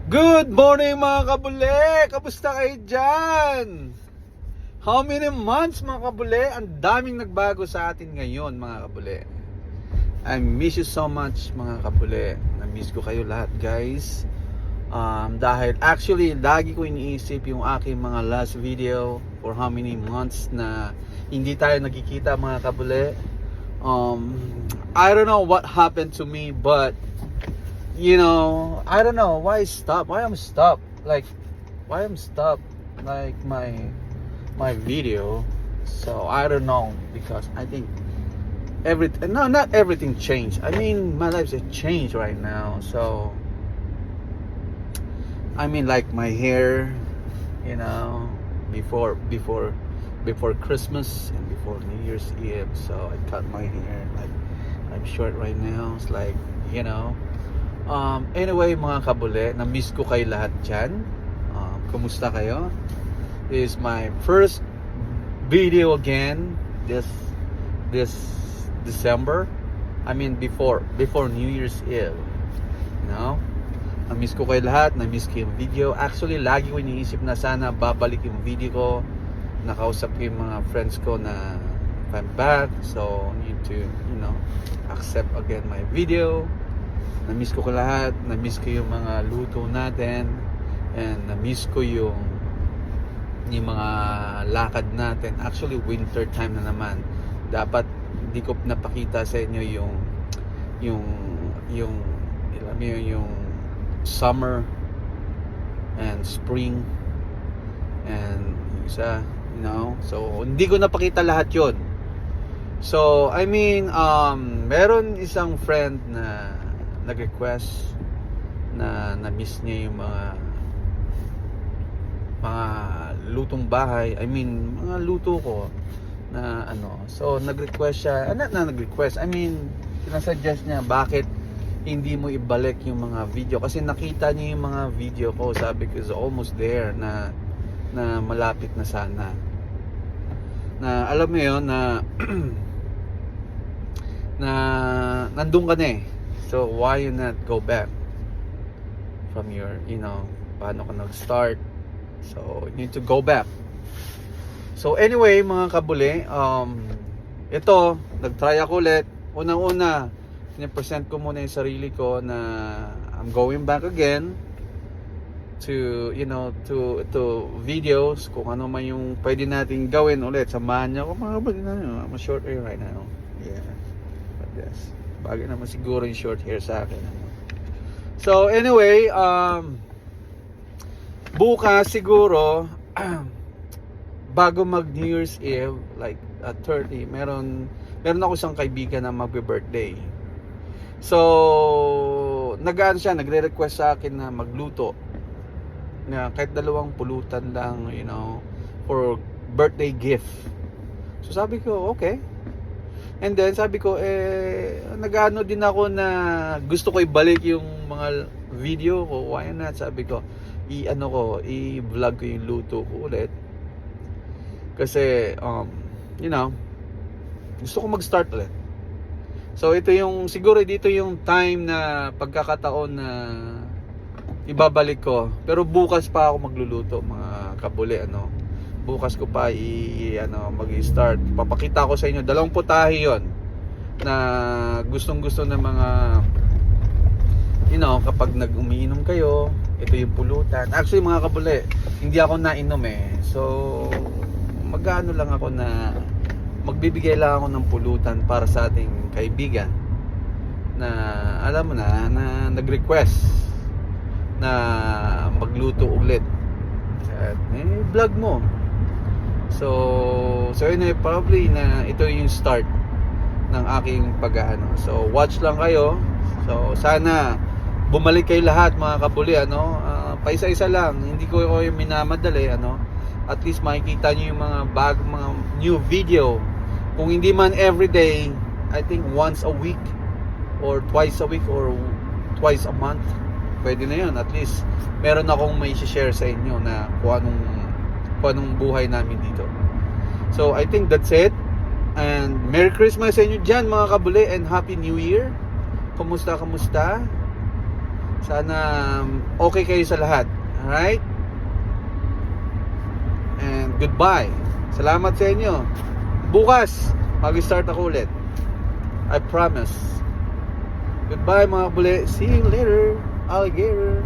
Good morning mga kabule! Kamusta kayo dyan? How many months mga kabule? Ang daming nagbago sa atin ngayon mga kabule. I miss you so much mga kabule. Na-miss ko kayo lahat guys. Dahil actually lagi ko iniisip yung aking mga last video for how many months na hindi tayo nagkikita mga kabule. I don't know what happened to me, but you know, I don't know why I'm stopped like my video. So I don't know, because I think not everything changed. I mean, my life's a change right now. So I mean, like my hair, you know, before Christmas and before New Year's Eve, so I cut my hair, like I'm short right now. It's like, you know. Anyway mga kabule, na-miss ko kayo lahat dyan. Kumusta kayo? This is my first video again this December. I mean before New Year's Eve. You know? Na-miss ko kayo lahat, na-miss ko yung video. Actually, lagi ko iniisip na sana babalik yung video ko. Nakausap ko yung mga friends ko na if I'm back, so need to, you know, accept again my video. Na-miss ko lahat, na-miss ko yung mga luto natin, and na-miss ko yung mga lakad natin. Actually, winter time na naman. Dapat hindi ko napakita sa inyo yung summer and spring and isa, you know. So, hindi ko napakita lahat yon. So, I mean, meron isang friend na nag-request na na-miss niya yung mga lutong bahay. I mean, mga luto ko na ano. So, nag-request siya. Not na nag-request. I mean, sinasuggest niya bakit hindi mo ibalik yung mga video. Kasi nakita niya yung mga video ko. Sabi ko, it's almost there na malapit na sana. Na alam mo yun na na nandun ka na eh. So why you not go back from your, you know, paano ka nag-start? So you need to go back. So anyway mga kabule, ito, nag-try ako ulit. Unang-una, pinipresent ko muna yung sarili ko na I'm going back again to, you know, to videos, kung ano man yung pwede natin gawin ulit. Samahan niyo ako mga kabule na yun. I'm a short hair right now. Yeah, but yes, bagay naman siguro yung short hair sa akin. So anyway, bukas siguro bago mag New Year's Eve, like at 30, meron ako isang kaibigan na magbe-birthday. So nag-ano siya, nagre-request sa akin na magluto na kahit 2 pulutan lang, you know, for birthday gift. So sabi ko, okay. And then sabi ko, nag-ano din ako na gusto ko ibalik yung mga video ko. Why not? Sabi ko, i-vlog ko yung luto ko ulit. Kasi, you know, gusto ko mag-start ulit. So ito yung, siguro dito yung time na pagkakataon na ibabalik ko. Pero bukas pa ako magluluto mga kabule, ano. Bukas ko pa mag-start. Papakita ko sa inyo 2 putahe yon na gustong-gusto ng mga, you know, kapag nag-umiinom kayo, ito yung pulutan. Actually mga kabule, hindi ako nainom eh. So magano lang ako na magbibigay lang ako ng pulutan para sa ating kaibigan na alam mo na nag-request na magluto ulit at vlog mo. So yun probably na ito yung start ng aking pag-aano. So watch lang kayo. So sana bumalik kayo lahat mga kabuli, ano. Paisa-isa lang, hindi ko yung minamadali, ano. At least makikita niyo yung mga mga new video. Kung hindi man every day, I think once a week or twice a week or twice a month, pwede na yun. At least meron akong may share sa inyo na kung anong buhay namin dito. So I think that's it. And Merry Christmas sa inyo dyan mga kabule, and Happy New Year. Kumusta? Sana okay kayo sa lahat. Alright? And goodbye. Salamat sa inyo. Bukas, mag-start ako ulit. I promise. Goodbye mga kabuli. See you later, alligator.